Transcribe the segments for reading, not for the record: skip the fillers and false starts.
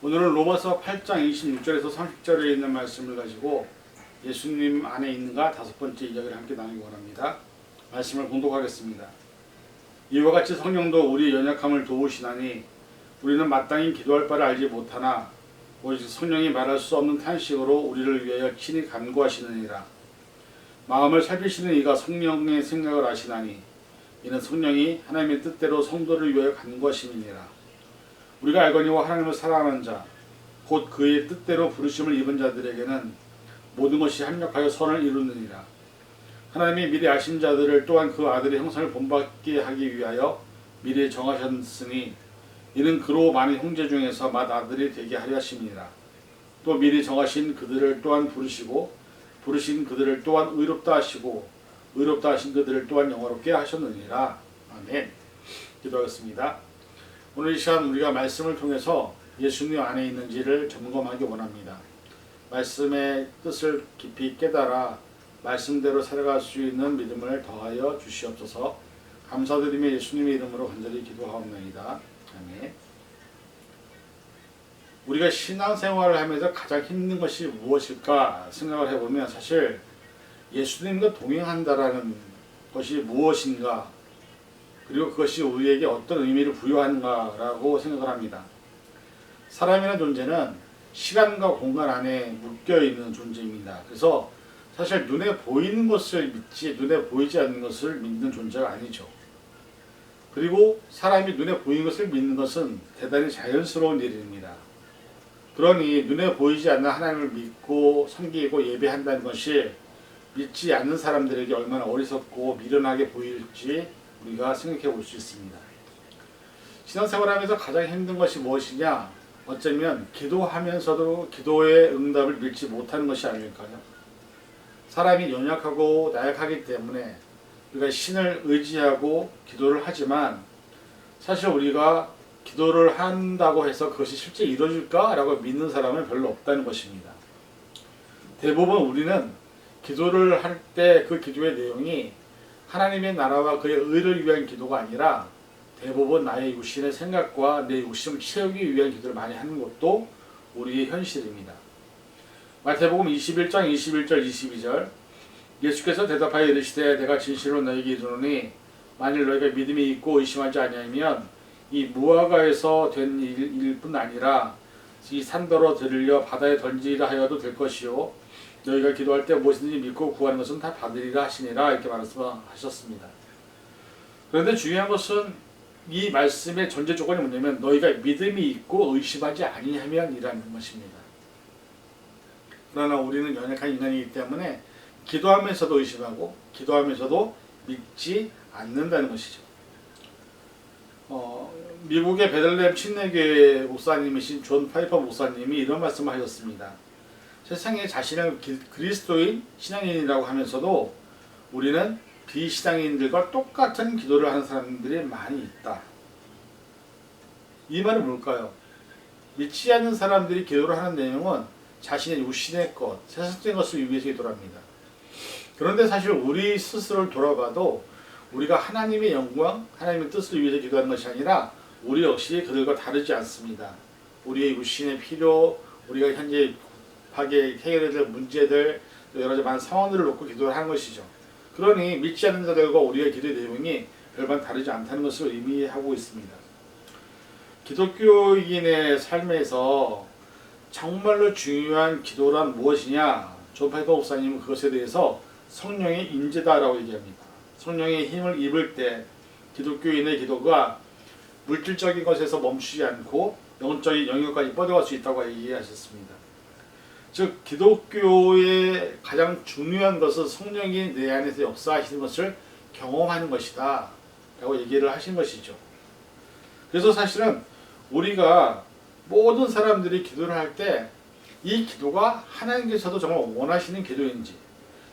오늘은 로마서 8장 26절에서 30절에 있는 말씀을 가지고 예수님 안에 있는가 다섯 번째 이야기를 함께 나누기 원합니다. 말씀을 봉독하겠습니다. 이와 같이 성령도 우리의 연약함을 도우시나니 우리는 마땅히 기도할 바를 알지 못하나 오직 성령이 말할 수 없는 탄식으로 우리를 위하여 친히 간구하시느니라. 마음을 살피시는 이가 성령의 생각을 아시나니 이는 성령이 하나님의 뜻대로 성도를 위하여 간구하심이니라. 우리가 알거니와 하나님을 사랑하는 자, 곧 그의 뜻대로 부르심을 입은 자들에게는 모든 것이 합력하여 선을 이루느니라. 하나님이 미리 아신 자들을 또한 그 아들의 형상을 본받게 하기 위하여 미리 정하셨으니 이는 그로 많은 형제 중에서 맏 아들이 되게 하려 하심이니라. 또 미리 정하신 그들을 또한 부르시고 부르신 그들을 또한 의롭다 하시고 의롭다 하신 그들을 또한 영화롭게 하셨느니라. 아멘. 기도하겠습니다. 오늘 이 시간 우리가 말씀을 통해서 예수님 안에 있는지를 점검하기 원합니다. 말씀의 뜻을 깊이 깨달아 말씀대로 살아갈 수 있는 믿음을 더하여 주시옵소서. 감사드리며 예수님의 이름으로 간절히 기도하옵나이다. 아멘. 우리가 신앙생활을 하면서 가장 힘든 것이 무엇일까 생각을 해보면 사실 예수님과 동행한다라는 것이 무엇인가, 그리고 그것이 우리에게 어떤 의미를 부여하는가라고 생각을 합니다. 사람이라는 존재는 시간과 공간 안에 묶여있는 존재입니다. 그래서 사실 눈에 보이는 것을 믿지 눈에 보이지 않는 것을 믿는 존재가 아니죠. 그리고 사람이 눈에 보이는 것을 믿는 것은 대단히 자연스러운 일입니다. 그러니 눈에 보이지 않는 하나님을 믿고 섬기고 예배한다는 것이 믿지 않는 사람들에게 얼마나 어리석고 미련하게 보일지 우리가 생각해 볼 수 있습니다. 신앙생활하면서 가장 힘든 것이 무엇이냐? 어쩌면 기도하면서도 기도의 응답을 믿지 못하는 것이 아닐까요? 사람이 연약하고 나약하기 때문에 우리가 신을 의지하고 기도를 하지만 사실 우리가 기도를 한다고 해서 그것이 실제 이루어질까? 라고 믿는 사람은 별로 없다는 것입니다. 대부분 우리는 기도를 할 때 그 기도의 내용이 하나님의 나라와 그의 의를 위한 기도가 아니라 대부분 나의 육신의 생각과 내 욕심을 채우기 위한 기도를 많이 하는 것도 우리의 현실입니다. 마태복음 21장 21절 22절 예수께서 대답하여 이르시되 내가 진실로 너희에게 이르노니 만일 너희가 믿음이 있고 의심하지 아니하면 이 무화과에서 된 일뿐 아니라 이 산더러 들려 바다에 던지리라 하여도 될 것이요 너희가 기도할 때 무엇이든지 믿고 구하는 것은 다 받으리라 하시니라 이렇게 말씀하셨습니다. 그런데 중요한 것은 이 말씀의 전제 조건이 뭐냐면 너희가 믿음이 있고 의심하지 아니하면 이라는 것입니다. 그러나 우리는 연약한 인간이기 때문에 기도하면서도 의심하고 기도하면서도 믿지 않는다는 것이죠. 미국의 베들레헴 침례교회 목사님이신 존 파이퍼 목사님이 이런 말씀을 하셨습니다. 세상에 자신을 그리스도인 신앙인이라고 하면서도 우리는 비신앙인들과 똑같은 기도를 하는 사람들이 많이 있다. 이 말은 뭘까요? 믿지 않는 사람들이 기도를 하는 내용은 자신의 육신의 것, 세상적인 것을 위해서 기도를 합니다. 그런데 사실 우리 스스로를 돌아봐도 우리가 하나님의 영광, 하나님의 뜻을 위해서 기도하는 것이 아니라 우리 역시 그들과 다르지 않습니다. 우리의 육신의 필요, 우리가 현재 하게 해결해야 될 문제들, 여러 가지 많은 상황들을 놓고 기도를 하는 것이죠. 그러니 믿지 않는 자들과 우리의 기도의 내용이 별반 다르지 않다는 것을 의미하고 있습니다. 기독교인의 삶에서 정말로 중요한 기도란 무엇이냐? 존 파이퍼 목사님은 그것에 대해서 성령의 임재다라고 얘기합니다. 성령의 힘을 입을 때 기독교인의 기도가 물질적인 것에서 멈추지 않고 영적인 영역까지 뻗어갈 수 있다고 얘기하셨습니다. 즉 기독교의 가장 중요한 것은 성령이 내 안에서 역사하시는 것을 경험하는 것이다 라고 얘기를 하신 것이죠. 그래서 사실은 우리가 모든 사람들이 기도를 할 때 이 기도가 하나님께서도 정말 원하시는 기도인지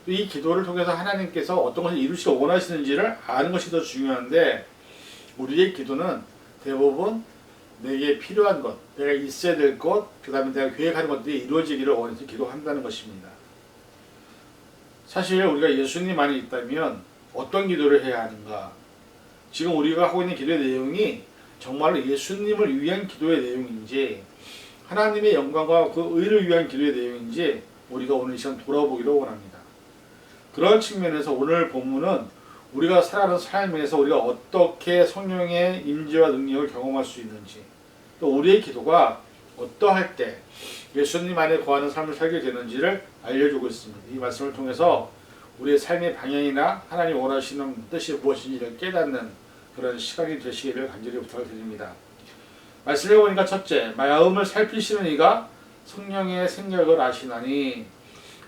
또 이 기도를 통해서 하나님께서 어떤 것을 이루시기 원하시는지를 아는 것이 더 중요한데 우리의 기도는 대부분 내게 필요한 것, 내가 있어야 될 것, 그 다음에 내가 계획하는 것들이 이루어지기를 원해서 기도한다는 것입니다. 사실 우리가 예수님 안에 있다면 어떤 기도를 해야 하는가? 지금 우리가 하고 있는 기도의 내용이 정말로 예수님을 위한 기도의 내용인지 하나님의 영광과 그 의를 위한 기도의 내용인지 우리가 오늘 이 시간 돌아보기를 원합니다. 그런 측면에서 오늘 본문은 우리가 살아가는 삶에서 우리가 어떻게 성령의 임재와 능력을 경험할 수 있는지, 또 우리의 기도가 어떠할 때 예수님 안에 거하는 삶을 살게 되는지를 알려주고 있습니다. 이 말씀을 통해서 우리의 삶의 방향이나 하나님 원하시는 뜻이 무엇인지를 깨닫는 그런 시간이 되시기를 간절히 부탁드립니다. 말씀해 보니까 첫째, 마음을 살피시는 이가 성령의 생각을 아시나니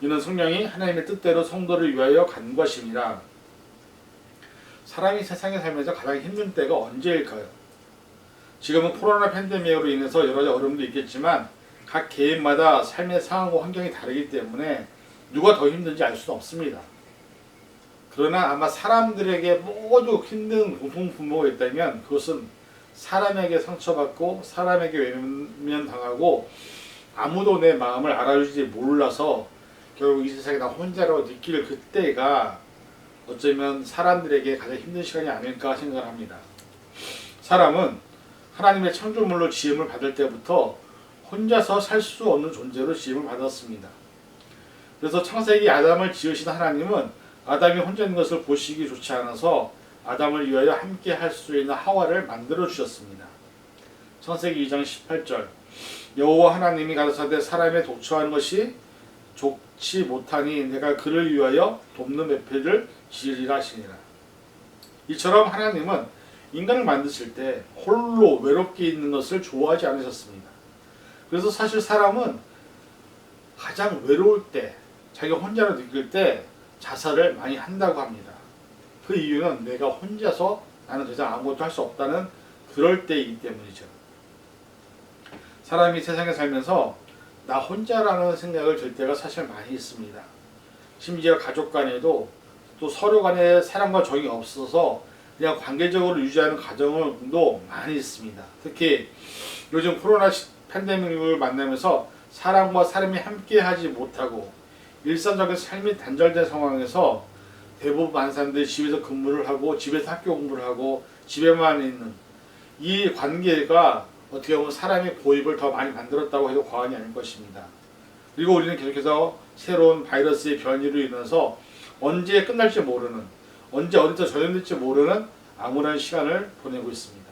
이는 성령이 하나님의 뜻대로 성도를 위하여 간 것입니다. 사람이 세상에 살면서 가장 힘든 때가 언제일까요? 지금은 코로나 팬데믹으로 인해서 여러 가지 어려움도 있겠지만 각 개인마다 삶의 상황과 환경이 다르기 때문에 누가 더 힘든지 알 수는 없습니다. 그러나 아마 사람들에게 모두 힘든 공통분모가 있다면 그것은 사람에게 상처받고 사람에게 외면당하고 아무도 내 마음을 알아주지 몰라서 결국 이 세상에 나 혼자라고 느낄 그때가 어쩌면 사람들에게 가장 힘든 시간이 아닐까 생각을 합니다. 사람은 하나님의 창조물로 지음을 받을 때부터 혼자서 살 수 없는 존재로 지음을 받았습니다. 그래서 창세기 아담을 지으신 하나님은 아담이 혼자 있는 것을 보시기 좋지 않아서 아담을 위하여 함께 할 수 있는 하와를 만들어 주셨습니다. 창세기 2장 18절 여호와 하나님이 가라사대 사람의 독처하는 것이 좋지 못하니 내가 그를 위하여 돕는 매표를 지으리라 하시니라. 이처럼 하나님은 인간을 만드실 때 홀로 외롭게 있는 것을 좋아하지 않으셨습니다. 그래서 사실 사람은 가장 외로울 때, 자기가 혼자로 느낄 때 자살을 많이 한다고 합니다. 그 이유는 내가 혼자서 나는 더 이상 아무것도 할 수 없다는 그럴 때이기 때문이죠. 사람이 세상에 살면서 나 혼자라는 생각을 들 때가 사실 많이 있습니다. 심지어 가족 간에도 또 서로 간에 사랑과 정이 없어서 그냥 관계적으로 유지하는 가정도 많이 있습니다. 특히 요즘 코로나 팬데믹을 만나면서 사람과 사람이 함께 하지 못하고 일상적인 삶이 단절된 상황에서 대부분 많은 사람들이 집에서 근무를 하고 집에서 학교 공부를 하고 집에만 있는 이 관계가 어떻게 보면 사람의 고입을 더 많이 만들었다고 해도 과언이 아닐 것입니다. 그리고 우리는 계속해서 새로운 바이러스의 변이로 인해서 언제 끝날지 모르는, 언제 어디서 전염될지 모르는 암울한 시간을 보내고 있습니다.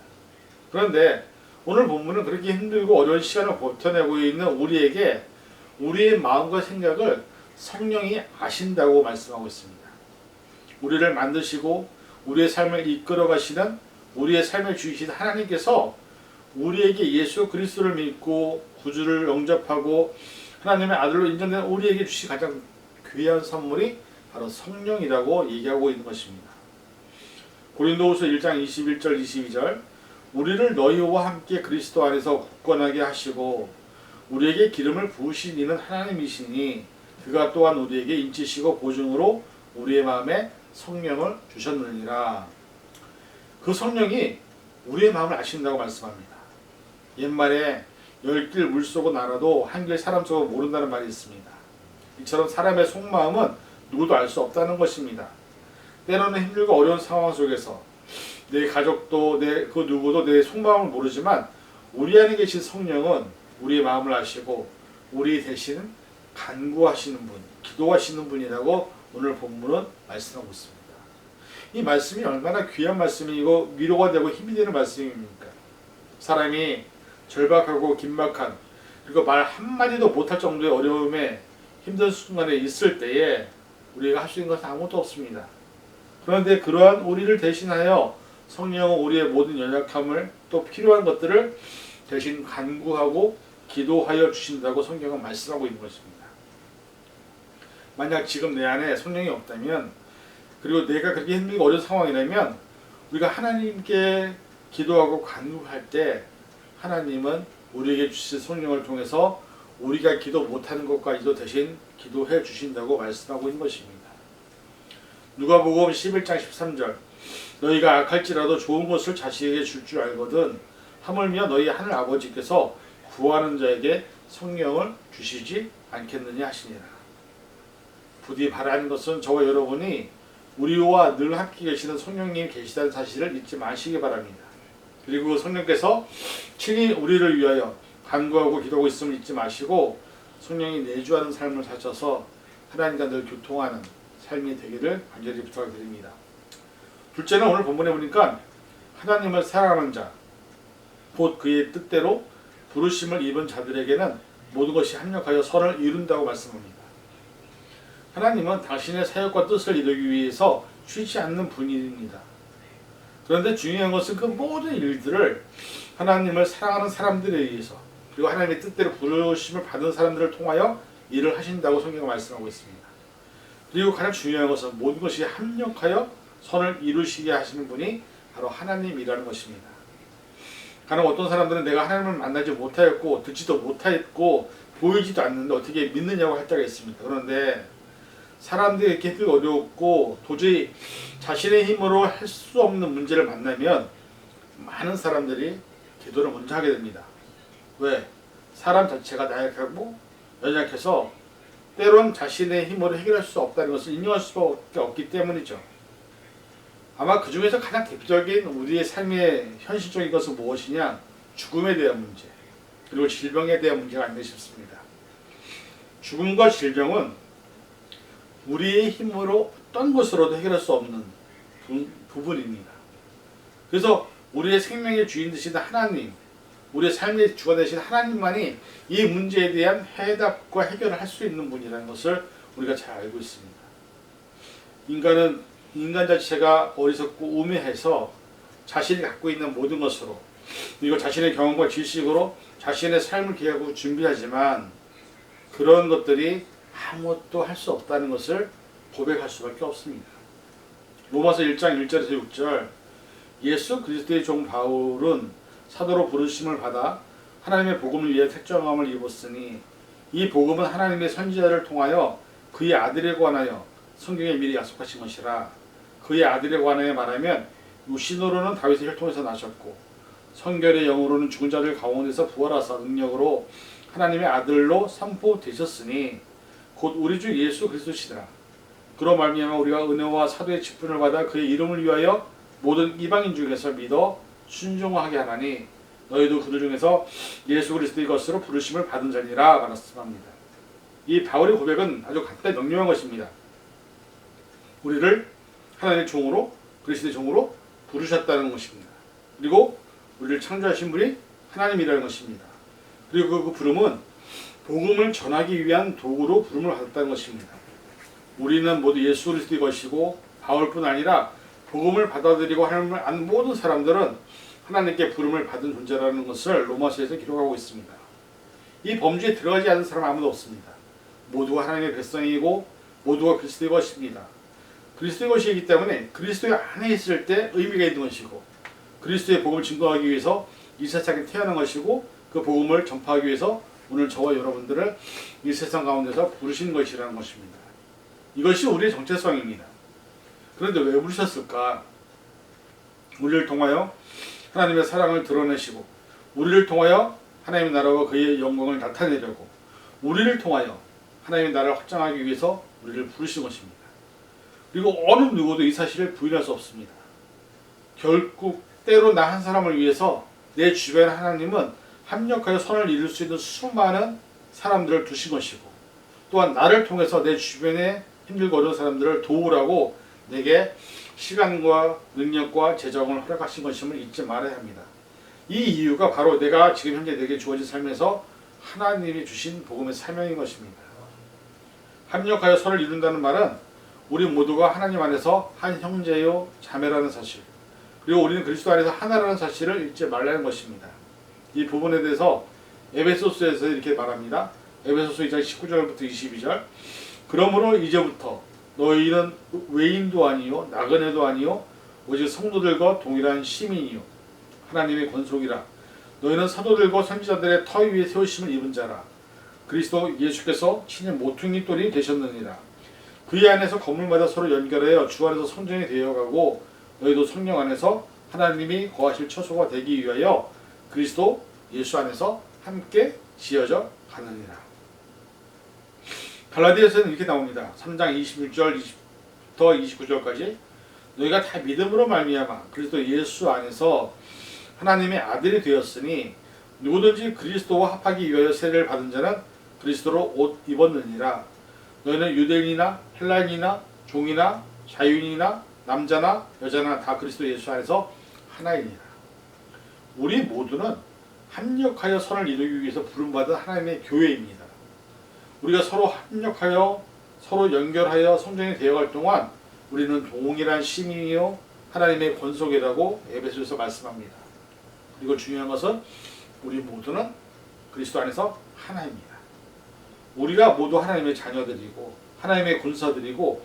그런데 오늘 본문은 그렇게 힘들고 어려운 시간을 버텨내고 있는 우리에게 우리의 마음과 생각을 성령이 아신다고 말씀하고 있습니다. 우리를 만드시고 우리의 삶을 이끌어 가시는 우리의 삶을 주이신 하나님께서 우리에게 예수 그리스도를 믿고 구주를 영접하고 하나님의 아들로 인정된 우리에게 주신 가장 귀한 선물이 바로 성령이라고 얘기하고 있는 것입니다. 고린도후서 1장 21절 22절 우리를 너희와 함께 그리스도 안에서 굳건하게 하시고 우리에게 기름을 부으신 이는 하나님이시니 그가 또한 우리에게 인치시고 보증으로 우리의 마음에 성령을 주셨느니라. 그 성령이 우리의 마음을 아신다고 말씀합니다. 옛말에 열 길 물속은 알아도 한 길 사람 속은 모른다는 말이 있습니다. 이처럼 사람의 속마음은 누구도 알 수 없다는 것입니다. 때로는 힘들고 어려운 상황 속에서 내 가족도 그 누구도 내 속마음을 모르지만 우리 안에 계신 성령은 우리의 마음을 아시고 우리 대신 간구하시는 분, 기도하시는 분이라고 오늘 본문은 말씀하고 있습니다. 이 말씀이 얼마나 귀한 말씀이고 위로가 되고 힘이 되는 말씀입니까? 사람이 절박하고 긴박한 그리고 말 한마디도 못할 정도의 어려움에 힘든 순간에 있을 때에 우리가 할 수 있는 것은 아무것도 없습니다. 그런데 그러한 우리를 대신하여 성령은 우리의 모든 연약함을 또 필요한 것들을 대신 간구하고 기도하여 주신다고 성경은 말씀하고 있는 것입니다. 만약 지금 내 안에 성령이 없다면 그리고 내가 그렇게 힘들고 어려운 상황이라면 우리가 하나님께 기도하고 간구할 때 하나님은 우리에게 주신 성령을 통해서 우리가 기도 못하는 것까지도 대신 기도해 주신다고 말씀하고 있는 것입니다. 누가복음 11장 13절 너희가 악할지라도 좋은 것을 자식에게 줄 줄 알거든 하물며 너희 하늘 아버지께서 구하는 자에게 성령을 주시지 않겠느냐 하시니라. 부디 바라는 것은 저와 여러분이 우리와 늘 함께 계시는 성령님이 계시다는 사실을 잊지 마시기 바랍니다. 그리고 성령께서 친히 우리를 위하여 간구하고 기도하고 있음을 잊지 마시고 성령이 내주하는 삶을 사셔서 하나님과 늘 교통하는 삶이 되기를 간절히 부탁드립니다. 둘째는 오늘 본문에 보니까 하나님을 사랑하는 자, 곧 그의 뜻대로 부르심을 입은 자들에게는 모든 것이 합력하여 선을 이룬다고 말씀합니다. 하나님은 당신의 사역과 뜻을 이루기 위해서 쉬지 않는 분입니다. 그런데 중요한 것은 그 모든 일들을 하나님을 사랑하는 사람들에 의해서 그리고 하나님의 뜻대로 부르심을 받은 사람들을 통하여 일을 하신다고 성경은 말씀하고 있습니다. 그리고 가장 중요한 것은 모든 것이 합력하여 선을 이루시게 하시는 분이 바로 하나님이라는 것입니다. 가령 어떤 사람들은 내가 하나님을 만나지 못하였고 듣지도 못하였고 보이지도 않는데 어떻게 믿느냐고 할 때가 있습니다. 그런데 사람들이 이렇게 어렵고 도저히 자신의 힘으로 할 수 없는 문제를 만나면 많은 사람들이 기도를 먼저 하게 됩니다. 왜? 사람 자체가 나약하고 연약해서 때론 자신의 힘으로 해결할 수 없다는 것을 인정할 수밖에 없기 때문이죠. 아마 그 중에서 가장 대표적인 우리의 삶의 현실적인 것은 무엇이냐? 죽음에 대한 문제, 그리고 질병에 대한 문제가 아닌가 싶습니다. 죽음과 질병은 우리의 힘으로 어떤 것으로도 해결할 수 없는 부분입니다. 그래서 우리의 생명의 주인 되신 하나님, 우리의 삶의 주가 되신 하나님만이 이 문제에 대한 해답과 해결을 할 수 있는 분이라는 것을 우리가 잘 알고 있습니다. 인간 자체가 어리석고 우매해서 자신이 갖고 있는 모든 것으로 그리고 자신의 경험과 지식으로 자신의 삶을 계획하고 준비하지만 그런 것들이 아무것도 할 수 없다는 것을 고백할 수밖에 없습니다. 로마서 1장 1절에서 6절 예수 그리스도의 종 바울은 사도로 부르심을 받아 하나님의 복음을 위해 택정함을 입었으니 이 복음은 하나님의 선지자를 통하여 그의 아들에 관하여 성경에 미리 약속하신 것이라. 그의 아들에 관하여 말하면 육신으로는 다윗의 혈통에서 나셨고 성결의 영으로는 죽은 자들 가운데서 부활하사 능력으로 하나님의 아들로 선포되셨으니 곧 우리 주 예수 그리스도시라. 그로 말미암아 우리가 은혜와 사도의 직분을 받아 그의 이름을 위하여 모든 이방인 중에서 믿어 순종하게 하나니 너희도 그들 중에서 예수 그리스도의 것으로 부르심을 받은 자니라 말씀합니다. 이 바울의 고백은 아주 간단히 명료한 것입니다. 우리를 하나님의 종으로 그리스도의 종으로 부르셨다는 것입니다. 그리고 우리를 창조하신 분이 하나님이라는 것입니다. 그리고 그 부름은 복음을 전하기 위한 도구로 부름을 받았다는 것입니다. 우리는 모두 예수 그리스도의 것이고 바울뿐 아니라 복음을 받아들이고 하나님을 아는 모든 사람들은 하나님께 부름을 받은 존재라는 것을 로마서에서 기록하고 있습니다. 이 범주에 들어가지 않는 사람 아무도 없습니다. 모두가 하나님의 백성이고 모두가 그리스도의 것입니다. 그리스도의 것이기 때문에 그리스도의 안에 있을 때 의미가 있는 것이고 그리스도의 복음을 증거하기 위해서 이 세상에 태어난 것이고 그 복음을 전파하기 위해서 오늘 저와 여러분들을 이 세상 가운데서 부르신 것이라는 것입니다. 이것이 우리의 정체성입니다. 그런데 왜 부르셨을까? 우리를 통하여 하나님의 사랑을 드러내시고 우리를 통하여 하나님의 나라와 그의 영광을 나타내려고 우리를 통하여 하나님의 나라를 확장하기 위해서 우리를 부르신 것입니다. 그리고 어느 누구도 이 사실을 부인할 수 없습니다. 결국 때로 나 한 사람을 위해서 내 주변 하나님은 합력하여 선을 이룰 수 있는 수많은 사람들을 두신 것이고 또한 나를 통해서 내 주변에 힘들고 어려운 사람들을 도우라고 내게 시간과 능력과 재정을 허락하신 것임을 잊지 말아야 합니다. 이 이유가 바로 내가 지금 현재 내게 주어진 삶에서 하나님이 주신 복음의 사명인 것입니다. 합력하여 선을 이룬다는 말은 우리 모두가 하나님 안에서 한 형제요 자매라는 사실 그리고 우리는 그리스도 안에서 하나라는 사실을 잊지 말라는 것입니다. 이 부분에 대해서 에베소서에서 이렇게 말합니다. 에베소서 2장 19절부터 22절 그러므로 이제부터 너희는 외인도 아니요 나그네도 아니요 오직 성도들과 동일한 시민이요 하나님의 권속이라. 너희는 사도들과 선지자들의 터 위에 세우심을 입은 자라. 그리스도 예수께서 친히 모퉁이 돌이 되셨느니라. 그의 안에서 건물마다 서로 연결하여 주 안에서 성전이 되어가고 너희도 성령 안에서 하나님이 거하실 처소가 되기 위하여 그리스도 예수 안에서 함께 지어져 가느니라. 갈라디아서는 이렇게 나옵니다. 3장 21절부터 29절까지 너희가 다 믿음으로 말미암아 그리스도 예수 안에서 하나님의 아들이 되었으니 누구든지 그리스도와 합하기 위하여 세례를 받은 자는 그리스도로 옷 입었느니라. 너희는 유대인이나 헬라인이나 종이나 자유인이나 남자나 여자나 다 그리스도 예수 안에서 하나이니라. 우리 모두는 합력하여 선을 이루기 위해서 부름받은 하나님의 교회입니다. 우리가 서로 합력하여 서로 연결하여 성전이 되어갈 동안 우리는 동일한 시민이요 하나님의 권속이라고 에베소에서 말씀합니다. 그리고 중요한 것은 우리 모두는 그리스도 안에서 하나입니다. 우리가 모두 하나님의 자녀들이고 하나님의 군사들이고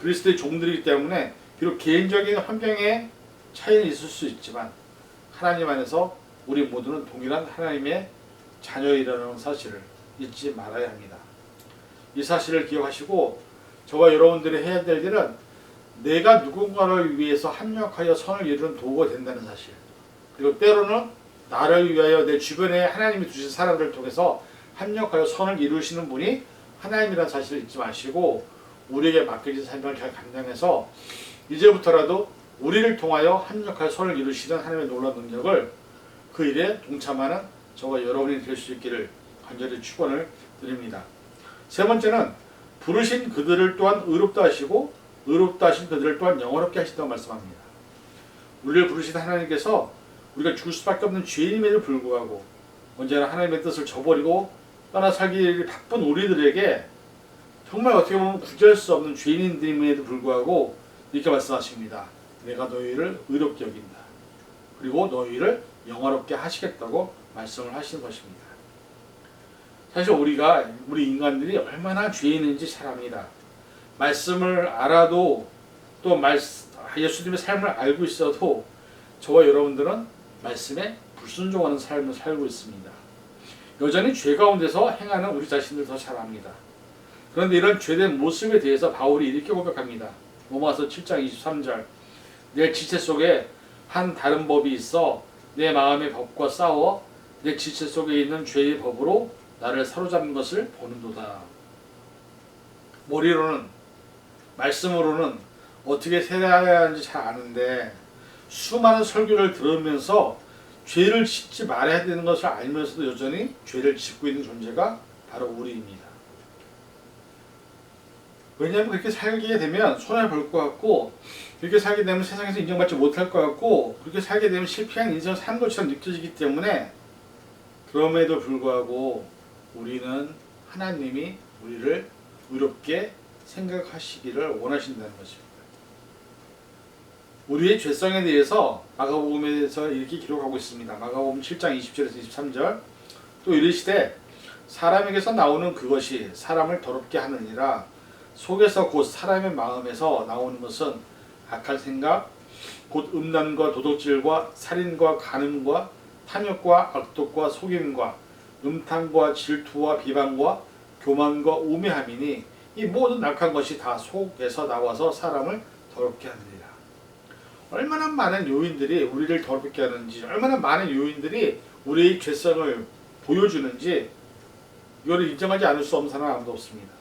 그리스도의 종들이기 때문에 비록 개인적인 환경에 차이는 있을 수 있지만 하나님 안에서 우리 모두는 동일한 하나님의 자녀이라는 사실을 잊지 말아야 합니다. 이 사실을 기억하시고 저와 여러분들이 해야 될 일은 내가 누군가를 위해서 합력하여 선을 이루는 도구가 된다는 사실, 그리고 때로는 나를 위하여 내 주변에 하나님이 두신 사람들을 통해서 합력하여 선을 이루시는 분이 하나님이라는 사실을 잊지 마시고 우리에게 맡겨진 삶을 잘 감당해서 이제부터라도 우리를 통하여 합력하여 선을 이루시는 하나님의 놀라운 능력을 그 일에 동참하는 저와 여러분이 될 수 있기를 간절히 축원을 드립니다. 세 번째는 부르신 그들을 또한 의롭다 하시고 의롭다 하신 그들을 또한 영원롭게 하신다고 말씀합니다. 우리를 부르신 하나님께서 우리가 죽을 수밖에 없는 죄인임에도 불구하고 언제나 하나님의 뜻을 저버리고 떠나 살기 바쁜 우리들에게 정말 어떻게 보면 구제할 수 없는 죄인임에도 불구하고 이렇게 말씀하십니다. 내가 너희를 의롭게 여긴다. 그리고 너희를 영화롭게 하시겠다고 말씀을 하시는 것입니다. 사실 우리 인간들이 얼마나 죄인인지 잘 압니다. 말씀을 알아도 또 예수님의 삶을 알고 있어도 저와 여러분들은 말씀에 불순종하는 삶을 살고 있습니다. 여전히 죄 가운데서 행하는 우리 자신들 더 잘 압니다. 그런데 이런 죄된 모습에 대해서 바울이 이렇게 고백합니다. 로마서 7장 23절 내 지체 속에 한 다른 법이 있어 내 마음의 법과 싸워 내 지체 속에 있는 죄의 법으로 나를 사로잡는 것을 보는도다. 머리로는 말씀으로는 어떻게 살아야 하는지 잘 아는데 수많은 설교를 들으면서 죄를 짓지 말아야 되는 것을 알면서도 여전히 죄를 짓고 있는 존재가 바로 우리입니다. 왜냐하면 그렇게 살게 되면 손해볼 것 같고 그렇게 살게 되면 세상에서 인정받지 못할 것 같고 그렇게 살게 되면 실패한 인생을 산 것처럼 느껴지기 때문에 그럼에도 불구하고 우리는 하나님이 우리를 의롭게 생각하시기를 원하신다는 것입니다. 우리의 죄성에 대해서 마가복음에서 이렇게 기록하고 있습니다. 마가복음 7장 20절에서 23절 또 이르시되 사람에게서 나오는 그것이 사람을 더럽게 하느니라 속에서 곧 사람의 마음에서 나오는 것은 악한 생각 곧 음란과 도둑질과 살인과 간음과 탐욕과 악독과 속임과 음탕과 질투와 비방과 교만과 우매함이니 이 모든 악한 것이 다 속에서 나와서 사람을 더럽게 하느니라. 얼마나 많은 요인들이 우리를 더럽게 하는지 얼마나 많은 요인들이 우리의 죄성을 보여주는지 이거를 인정하지 않을 수 없는 사람은 아무도 없습니다.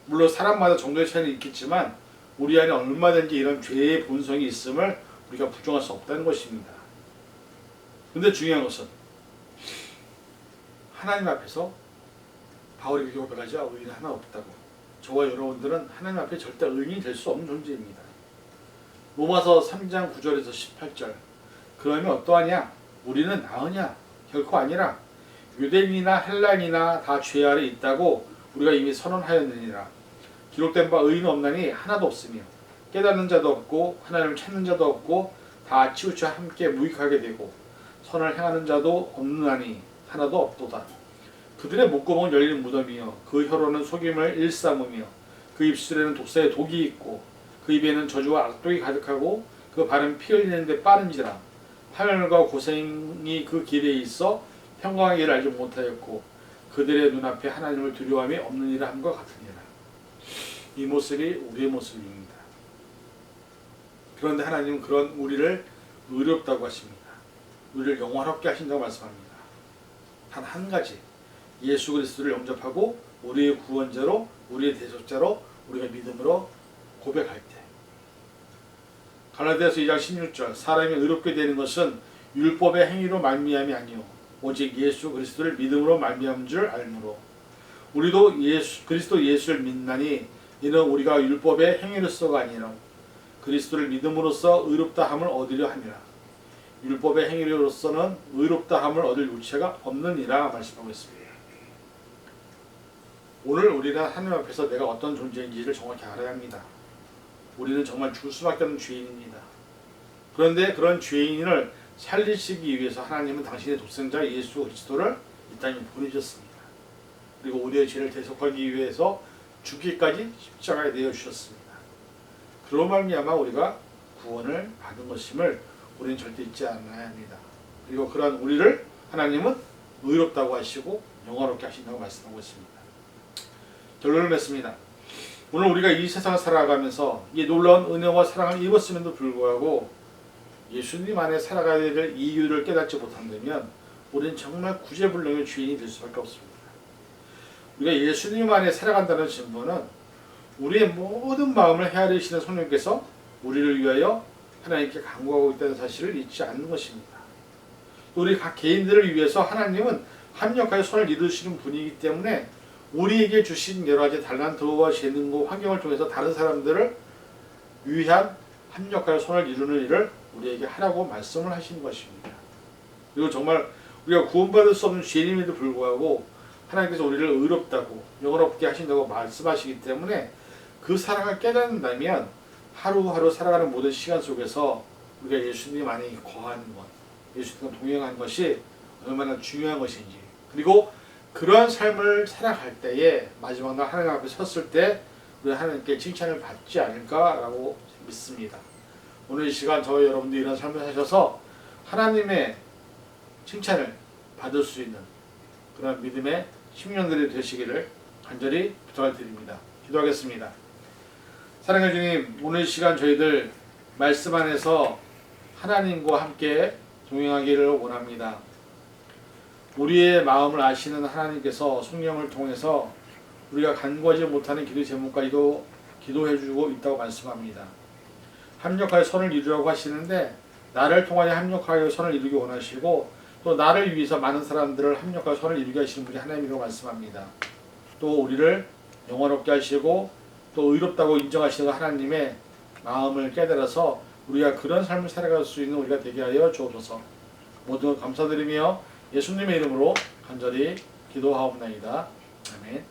물론 사람마다 정도의 차이는 있겠지만 우리 안에 얼마든지 이런 죄의 본성이 있음을 우리가 부정할 수 없다는 것입니다. 근데 중요한 것은 하나님 앞에서 바울이 그렇게 고백하죠. 의인은 하나 없다고. 저와 여러분들은 하나님 앞에 절대 의인이 될 수 없는 존재입니다. 로마서 3장 9절에서 18절 그러면 어떠하냐? 우리는 나으냐? 결코 아니라 유대인이나 헬라인이나 다 죄 아래 있다고 우리가 이미 선언하였느니라. 기록된 바 의인은 없나니 하나도 없으며 깨닫는 자도 없고 하나님을 찾는 자도 없고 다 치우쳐 함께 무익하게 되고 선을 행하는 자도 없느니 하나도 없도다. 그들의 목구멍은 열린 무덤이요 그 혀로는 속임을 일삼으며 그 입술에는 독사의 독이 있고 그 입에는 저주와 악독이 가득하고 그 발은 피 흘리는 데 빠른지라. 파멸과 고생이 그 길에 있어 평강하기를 알지 못하였고 그들의 눈앞에 하나님을 두려움이 없느니라 함과 같으니라. 이 모습이 우리의 모습입니다. 그런데 하나님은 그런 우리를 의롭다고 하십니다. 우리를 영원롭게 하신다고 말씀합니다. 단 한 가지 예수 그리스도를 영접하고 우리의 구원자로 우리의 대속자로 우리가 믿음으로 고백할 때 갈라디아서 2장 16절 사람이 의롭게 되는 것은 율법의 행위로 말미암이 아니요 오직 예수 그리스도를 믿음으로 말미암은 줄 알므로 우리도 그리스도 예수를 믿나니 이는 우리가 율법의 행위로서가 아니라 그리스도를 믿음으로써 의롭다함을 얻으려 함이라. 율법의 행위로서는 의롭다함을 얻을 유체가 없느니라 말씀하고 있습니다. 오늘 우리는 하나님 앞에서 내가 어떤 존재인지를 정확히 알아야 합니다. 우리는 정말 죽을 수밖에 없는 죄인입니다. 그런데 그런 죄인을 살리시기 위해서 하나님은 당신의 독생자 예수 그리스도를 이 땅에 보내셨습니다. 그리고 우리의 죄를 대속하기 위해서 죽기까지 십자가에 내어 주셨습니다. 그로 말미암아 우리가 구원을 받은 것임을 우리는 절대 잊지 않아야 합니다. 그리고 그러한 우리를 하나님은 의롭다고 하시고 영화롭게 하신다고 말씀하고 있습니다. 결론을 맺습니다. 오늘 우리가 이 세상을 살아가면서 이 놀라운 은혜와 사랑을 입었음에도 불구하고 예수님 안에 살아가야 될 이유를 깨닫지 못한다면 우리는 정말 구제불능의 주인이 될 수밖에 없습니다. 우리가 예수님 안에 살아간다는 증거는 우리의 모든 마음을 헤아리시는 성령께서 우리를 위하여 하나님께 간구하고 있다는 사실을 잊지 않는 것입니다. 우리 각 개인들을 위해서 하나님은 합력하여 손을 이루시는 분이기 때문에 우리에게 주신 여러 가지 달란트와 재능과 환경을 통해서 다른 사람들을 위한 합력하여 손을 이루는 일을 우리에게 하라고 말씀을 하시는 것입니다. 그리고 정말 우리가 구원받을 수 없는 죄인임에도 불구하고 하나님께서 우리를 의롭다고 영원롭게 하신다고 말씀하시기 때문에 그 사랑을 깨닫는다면 하루하루 살아가는 모든 시간 속에서 우리가 예수님 안에 거하는 것, 예수님과 동행하는 것이 얼마나 중요한 것인지, 그리고 그러한 삶을 살아갈 때에 마지막 날 하나님 앞에 섰을 때 우리 하나님께 칭찬을 받지 않을까라고 믿습니다. 오늘 이 시간 저와 여러분들이 이런 삶을 사셔서 하나님의 칭찬을 받을 수 있는 그런 믿음의 심령들이 되시기를 간절히 부탁을 드립니다. 기도하겠습니다. 사랑의 주님, 오늘 이 시간 저희들 말씀 안에서 하나님과 함께 동행하기를 원합니다. 우리의 마음을 아시는 하나님께서 성령을 통해서 우리가 간구하지 못하는 기도 제목까지도 기도해주고 있다고 말씀합니다. 합력하여 선을 이루라고 하시는데 나를 통하여 합력하여 선을 이루기 원하시고 또 나를 위해서 많은 사람들을 합력하여 선을 이루게 하시는 분이 하나님이라고 말씀합니다. 또 우리를 영원롭게 하시고 또 의롭다고 인정하시는 하나님의 마음을 깨달아서 우리가 그런 삶을 살아갈 수 있는 우리가 되게 하여 주옵소서. 모든 것 감사드리며 예수님의 이름으로 간절히 기도하옵나이다. 아멘.